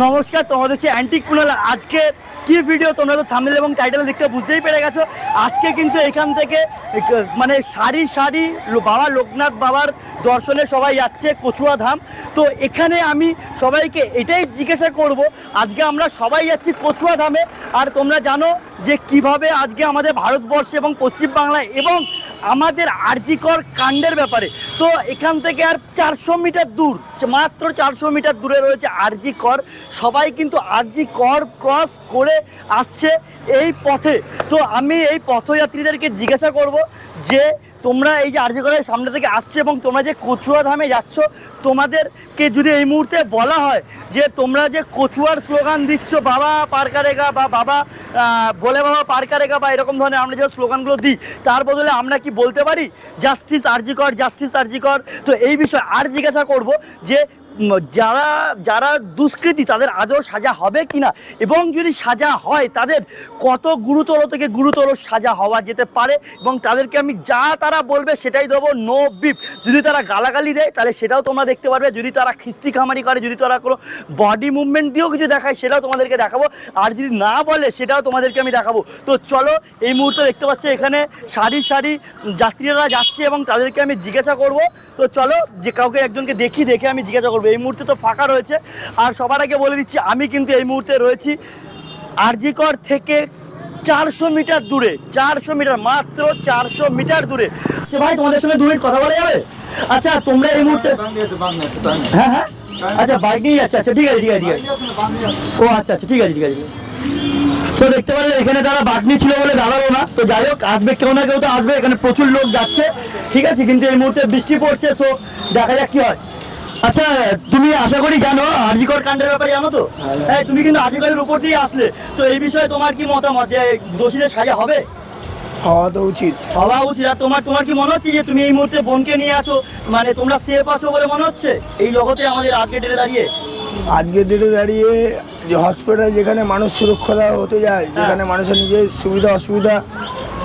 নমস্কার, তোমাদেরকে অ্যান্টিক কুনাল আজকে কি ভিডিও তোমরা তো থাম্বনেল এবং টাইটেল দেখতে বুঝতেই পেরে গেছো। আজকে কিন্তু এখান থেকে মানে সারি সারি বাবা লোকনাথ বাবার দর্শনে সবাই যাচ্ছে কচুয়া ধাম। তো এখানে আমি সবাইকে এটাই জিজ্ঞাসা করব, আজকে আমরা সবাই যাচ্ছি কচুয়া ধামে। আর তোমরা জানো যে কিভাবে আজকে আমাদের ভারতবর্ষে এবং পশ্চিমবাংলায় এবং আমাদের আরজিকর কাণ্ডের ব্যাপারে। তো এখান থেকে আর 400 মিটার দূর, মাত্র 400 মিটার দূরে রয়েছে আরজিকর। সবাই কিন্তু আরজিকর ক্রস করে আসছে এই পথে। তো আমি এই পথযাত্রীদেরকে জিজ্ঞাসা করব যে তোমরা এই যে আরজিকরের সামনে থেকে আসছো এবং তোমরা যে কচুয়া ধামে যাচ্ছ, তোমাদেরকে যদি এই মুহূর্তে বলা হয় যে তোমরা যে কচুয়ার স্লোগান দিচ্ছ বাবা পার কারেগা বা বাবা ভোলে বাবা পার কারেগা বা এরকম ধরনের আমরা যে স্লোগানগুলো দিই, তার বদলে আমরা কি বলতে পারি জাস্টিস আরজিকর, জাস্টিস আরজিকর? তো এই বিষয়ে আর জিজ্ঞাসা করব যে যারা যারা দুষ্কৃতী তাদের আদৌ সাজা হবে কি না, এবং যদি সাজা হয় তাদের কত গুরুতর থেকে গুরুতর সাজা হওয়া যেতে পারে, এবং তাদেরকে আমি যা তারা বলবে সেটাই দেবো, নো বিপ। যদি তারা গালাগালি দেয় তাহলে সেটাও তোমরা দেখতে পারবে, যদি তারা খিস্তি খামারি করে, যদি তারা কোনো বডি মুভমেন্ট দিয়েও কিছু দেখায় সেটাও তোমাদেরকে দেখাবো, আর যদি না বলে সেটাও তোমাদেরকে আমি দেখাবো। তো চলো, এই মুহূর্তে দেখতে পাচ্ছি এখানে সারি সারি যাত্রীরা যাচ্ছে এবং তাদেরকে আমি জিজ্ঞাসা করব। তো চলো, যে কাউকে একজনকে দেখে আমি জিজ্ঞাসা করবো। এই মুহূর্তে তো ফাঁকা রয়েছে। আর সবার আগে বলে দিচ্ছি, আমি কিন্তু এই মুহূর্তে রয়েছি আরজিকর থেকে 400 মিটার দূরে, 400 মিটার, মাত্র 400 মিটার দূরে। ভাই তোমাদের সঙ্গে 2 মিনিট কথা বলা যাবে? আচ্ছা, তোমরা এই মুহূর্তে হ্যাঁ হ্যাঁ আচ্ছা বাইক নিয়ে যাচ্ছে, আচ্ছা ঠিক আছে ঠিক আছে ঠিক আছে, ও আচ্ছা আচ্ছা ঠিক আছে ঠিক আছে। তো দেখতে পারলে এখানে তারা বাগনি ছিল বলে দাঁড়ালো না। তো যাই হোক, আসবে কেউ না কেউ তো আসবে, এখানে প্রচুর লোক যাচ্ছে, ঠিক আছে। কিন্তু এই মুহূর্তে বৃষ্টি পড়ছে, সো দেখা যাক কি হয়। আচ্ছা, তুমি আশা করি জানো আরজিকর কাণ্ডের ব্যাপারে, জানো তো? হ্যাঁ, তুমি কিন্তু আরজিকরের উপর দিয়ে আসলে। তো এই বিষয়ে তোমার কি মতামত, যে দোষীদের সাজা হবে? হওয়া তো উচিত, হওয়া উচিত। আর তোমার কি মনে হচ্ছে যে তুমি এই মুহূর্তে বোনকে নিয়ে আছো, মানে তোমরা সেফ আছো বলে মনে হচ্ছে এই জগতে আমাদের আজকে ডেটে দাঁড়িয়ে? আজকের দিনে দাঁড়িয়ে যে হসপিটাল যেখানে মানুষ সুরক্ষা হতে যায়, যেখানে মানুষের নিজের সুবিধা অসুবিধা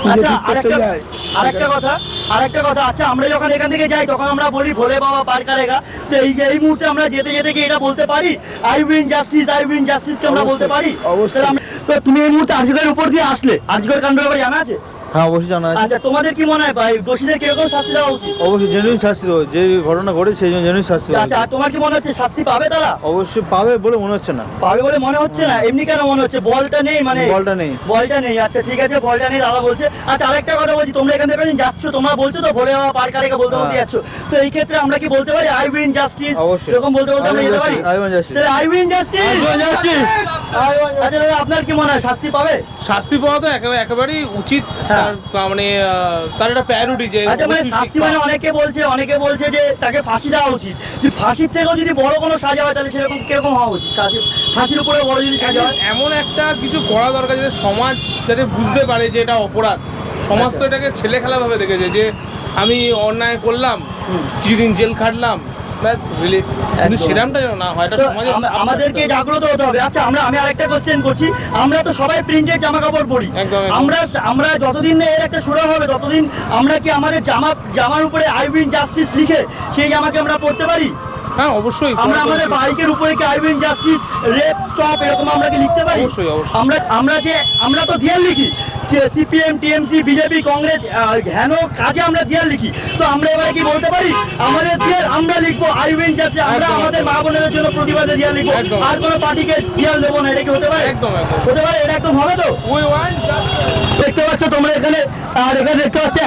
নিজে আচ্ছা, ঠিক করতে যায়, আরেকটা কথা, আচ্ছা আমরা যখন এখান থেকে যাই তখন আমরা বলি ভোলে বাবা পার কারেগা। তো এই মুহূর্তে আমরা যেতে যেতে কি এটা বলতে পারি I win justice, I win justice কে আমরা বলতে পারি? অবশ্যই। তো তুমি এই মুহূর্তে আরজিকরের উপর দিয়ে আসলে, আরজিকর কাণ্ডের ব্যাপারে জানা আছে? হ্যাঁ, অবশ্যই জানা আছে। আচ্ছা, তোমাদের কি মনে হয় ভাই দোষীদের কিরকম শাস্তি দেওয়া উচিত? অবশ্যই জেনুইন শাস্তি দেবো, যে ঘটনা ঘটেছে সেই জন্য জেনুইন শাস্তি দেবো। আচ্ছা, আর তোমার কি মনে হচ্ছে শাস্তি পাবে তারা? অবশ্যই পাবে বলে মনে হচ্ছে না। পাবে বলে মনে হচ্ছে না? এমনি কেন মনে হচ্ছে? বলটা নেই, মানে বলটা নেই। বলটা নেই, আচ্ছা ঠিক আছে, বলটা নেই দাদা বলছে। আচ্ছা, আরেকটা কথা বলছি, তোমরা এখান থেকে যাচ্ছ, তোমরা বলছো তো ভোলে বাবা পার কারেগা বলতে বলতে যাচ্ছ, তো এই ক্ষেত্রে আমরা কি বলতে পারি আই উইন জাস্টিস? অবশ্যই এরকম বলতে বলতে আমরা যেতে পারি? আই উইন জাস্টিস, তাহলে আই উইন জাস্টিস, আচ্ছা দাদা, আপনার কি মনে হয় শাস্তি পাবে? শাস্তি পাওয়া তো একেবারেই উচিত। হ্যাঁ। তার মানে তার একটা প্রায়োরিটি যে আচ্ছা, মানে শাস্তি মানে অনেকে বলছে যে তাকে ফাঁসি দেওয়া উচিত। যদি ফাঁসির থেকেও যদি বড় কোনো সাজা হয় তাহলে সেরকম কিরকম হওয়া উচিত? ফাঁসির উপরে বড় যদি সাজা হয়, এমন একটা কিছু করা দরকার যাতে সমাজ যাতে বুঝতে পারে যে এটা অপরাধ। সমাজ তো এটাকে ছেলে খেলাভাবে দেখেছে যে আমি অন্যায় করলাম, কিছুদিন জেল খাটলাম, ব্যাস রিলিফ। কিন্তু সেরকমটা যেন না হয়, এটা তো সমাজে আমাদেরকে জাগ্রত হতে হবে। আচ্ছা, আমি আরেকটা কোশ্চেন করছি, আমরা তো সবাই প্রিন্টেড জামা কাপড় পরি, একদম। আমরা যতদিন না এর একটা শুরু হবে ততদিন আমরা কি আমাদের জামার উপরে আই উইন জাস্টিস লিখে সেই জামাকে আমরা পড়তে পারি? হ্যাঁ অবশ্যই। আমরা আমাদের বাইকের উপরে কি I win justice, rape stop এরকম আমরা কি লিখতে পারি? অবশ্যই, অবশ্যই। আমরা তো দেয়াল লিখি, সিপিএম টিএমসি বিজেপি কংগ্রেস হেন কাজে আমরা দেয়াল লিখি। তো আমরা এবার কি বলতে পারি আমাদের দেয়াল আমরা লিখবো আই উইন জাস্টিস, আমরা আমাদের মা বোনেদের জন্য প্রতিবাদে দেয়াল লিখবো, আর কোনো পার্টিকে দেয়াল দেবো না? এটা কি হতে পারে? একদম হতে পারে, এটা একদম হবে তো? দেখতে পাচ্ছ তোমরা এখানে, আর এখানে দেখতে পাচ্ছ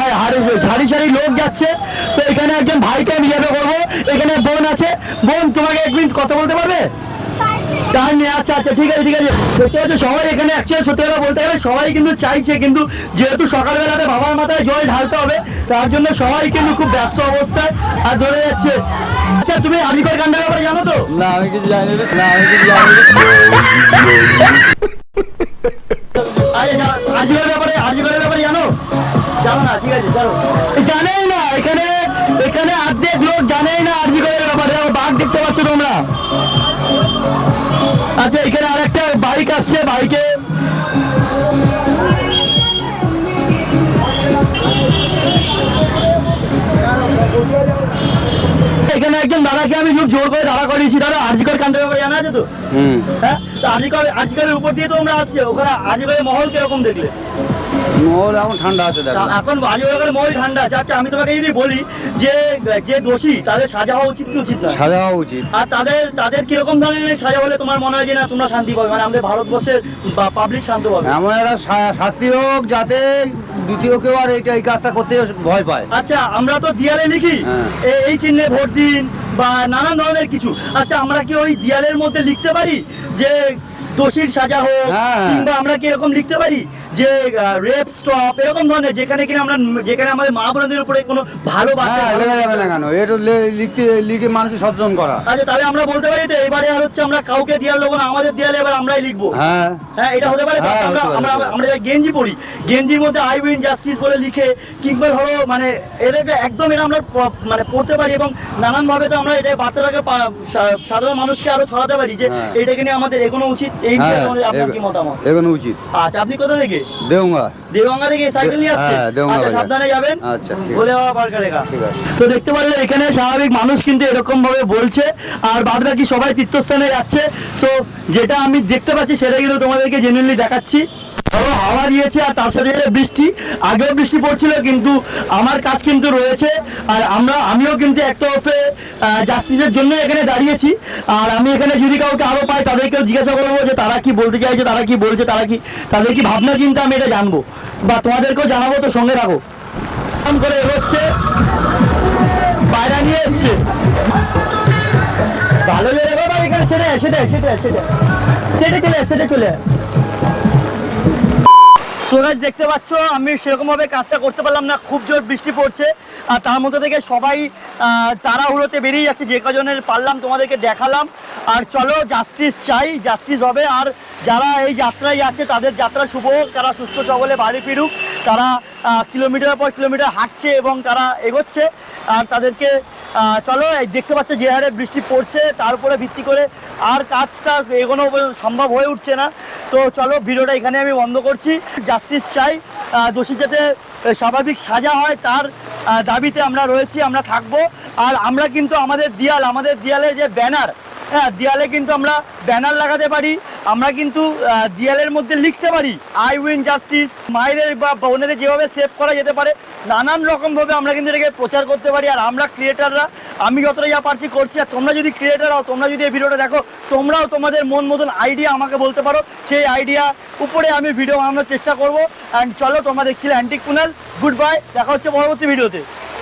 সারি সারি লোক যাচ্ছে। তো এখানে একজন ভাইকে আমি জিজ্ঞাসা করবো, এখানে বোন আছে, বোন তোমাকে 1 মিনিট কথা বলতে পারবে? টাইম নেই, আচ্ছা আচ্ছা ঠিক আছে ঠিক আছে। দেখতে পাচ্ছ সবাই এখানে অ্যাকচুয়ালি সত্যি কথা বলতে গেলে সবাই কিন্তু চাইছে, কিন্তু যেহেতু সকালবেলাতে বাবার মাথায় জল ঢালতে হবে তার জন্য সবাই কিন্তু খুব ব্যস্ত অবস্থায় আর ধরে যাচ্ছে। আচ্ছা, তুমি আরজিকর কাণ্ডের ব্যাপারে জানো তো? না, আমি কিছু জানি না। আরজিকরের ব্যাপারে জানো? জানো না, ঠিক আছে চলো। জানেই না, এখানে অর্ধেক লোক জানেই না আরজিকরের ব্যাপারে। বাঘ দেখতে পাচ্ছ তোমরা? আচ্ছা, এখানে আরেকটা বাইক আসছে, বাইকে এখানে এখানে একজন দাদাকে আমি খুব জোর করে দাঁড়া করিয়েছি। দাদা আজিকর কাণ্ডের ব্যাপারে জানা আছে তো? হ্যাঁ, তো আজিকরের উপর দিয়ে তো আমরা আসছি, ওখানে আজিকরের মহল কিরকম দেখলে? মহল এখন ঠান্ডা আছে দেখো। এখন আজিকরের মহল ঠান্ডা আছে। আচ্ছা আমি তোমাকে যদি বলি যে যে দোষী তাদের সাজা হওয়া উচিত কি উচিত না? সাজা হওয়া উচিত। আর তাদের কিরকম ধরনের সাজা হলে তোমার মনে হয় যে না তোমরা শান্তি পাবে, মানে আমাদের ভারতবর্ষের পাবলিক শান্ত পাবে? এমন একটা শাস্তি হোক যাতে দ্বিতীয় কেউ আর এই কাজটা করতে ভয় পায়। আচ্ছা আমরা তো দিয়ালে লিখি হ্যাঁ। এই চিহ্নে ভোট দিন বা নানান ধরনের কিছু। আচ্ছা আমরা কি ওই দিয়ালের মধ্যে লিখতে পারি যে দোষীর সাজা হোক, হ্যাঁ। কিংবা আমরা কি এরকম লিখতে পারি যে রেপ স্টপ, এরকম ধরনের যেখানে কিনা যেখানে আমাদের মা বোনদের উপরে কোনো ভালো বার্তা? হ্যাঁ, লেখা যাবে না কেন? এটা লিখে মানুষ সচেতন করা। আচ্ছা তাহলে আমরা বলতে পারি তো এবারে আর হচ্ছে আমরা কাউকে দিয়াল দেবো না, আমাদের দিয়ালে এবার আমরাই লিখবো। হ্যাঁ, হ্যাঁ এটা হতে পারে। হ্যাঁ, আমরা হতে পারে। আমরা আমরা যারা গেঞ্জি পরি, গেঞ্জির মধ্যে আই উইন জাস্টিস বলে লিখে, কিংবা ধরো মানে এটাকে একদম এটা আমরা মানে পড়তে পারি, এবং নানান ভাবে তো আমরা এটা বার্তাটাকে সাধারণ মানুষকে আরো ছড়াতে পারি যে হ্যাঁ। এটাকে নিয়ে আমাদের এগোনো উচিত। এই বিষয়ে আপনার কি মতামত? এগোনো উচিত। আচ্ছা আপনি কোথা থেকে? দেউঙ্গা। দেওয়াঙ্গা থেকে সাইকেল নিয়ে আসছেন? হ্যাঁ, দেওয়াঙ্গা আচ্ছা বাজার। সাবধানে যাবেন। আচ্ছা, ঠিক আছে। বলে বাবা পার্কে রেখা। ঠিক আছে। তো দেখতে পারলে এখানে স্বাভাবিক মানুষ কিন্তু এরকম ভাবে বলছে, আর বাদ বাকি সবাই তীর্থস্থানে যাচ্ছে। সো যেটা আমি দেখতে পাচ্ছি সেটা কিন্তু তোমাদেরকে জেনুইনলি দেখাচ্ছি। ধরো হাওয়া দিয়েছে আর তার সাথে সাথে বৃষ্টি, আগেও বৃষ্টি পড়ছিল, কিন্তু আমার কাজ কিন্তু রয়েছে। আর আমিও কিন্তু একতরফে জাস্টিসের জন্য এখানে দাঁড়িয়েছি। আর আমি এখানে যদি কাউকে আরো পাই তাদেরকেও জিজ্ঞাসা করবো যে তারা কি বলতে চাইছে, তারা কি বলছে, তাদের কি ভাবনা চিন্তা, আমি এটা জানবো বা তোমাদেরকেও জানাবো। তো সঙ্গে থাকো। এরকম করে এগোচ্ছে, বাইরে নিয়ে এসছে, ভালো লেগে বাবা এখানে সেটা চলে। তো গাইস দেখতে পাচ্ছ আমি সেরকম ভাবে কাজটা করতে পারলাম না, খুব জোর বৃষ্টি পড়ছে। আর তার মধ্যে থেকে সবাই তাড়াহুড়োতে বেরিয়ে যাচ্ছে, যে কজনের পারলাম তোমাদেরকে দেখালাম। আর চলো জাস্টিস চাই, জাস্টিস হবে। আর যারা এই যাত্রায় যাচ্ছে তাদের যাত্রা শুভ হোক, তারা সুস্থ সবলে বাড়ি ফিরুক। তারা কিলোমিটার পর কিলোমিটার হাঁটছে এবং তারা এগোচ্ছে। আর তাদেরকে চলো এই দেখতে পাচ্ছ যে হারে বৃষ্টি পড়ছে, তার উপরে ভিত্তি করে আর কাজটা এগোনো সম্ভব হয়ে উঠছে না। তো চলো ভিডিওটা এখানে আমি বন্ধ করছি। জাস্টিস চাই, দোষী যাতে স্বাভাবিক সাজা হয় তার দাবিতে আমরা রয়েছি, আমরা থাকবো। আর আমরা কিন্তু আমাদের দেয়ালে যে ব্যানার, হ্যাঁ দেয়ালে কিন্তু আমরা ব্যানার লাগাতে পারি, আমরা কিন্তু দেয়ালের মধ্যে লিখতে পারি আই উইন জাস্টিস। মায়েদের বা বোনেদের যেভাবে সেভ করা যেতে পারে নানান রকমভাবে আমরা কিন্তু এটাকে প্রচার করতে পারি। আর আমরা ক্রিয়েটাররা, আমি যতটা যা পারছি করছি। আর তোমরা যদি ক্রিয়েটার হও, তোমরা যদি এই ভিডিওটা দেখো, তোমরাও তোমাদের মন মতন আইডিয়া আমাকে বলতে পারো, সেই আইডিয়া উপরে আমি ভিডিও বানানোর চেষ্টা করবো। অ্যান্ড চলো তোমরা দেখছিলে অ্যান্টিক কুনাল। গুড বাই, দেখা হচ্ছে পরবর্তী ভিডিওতে।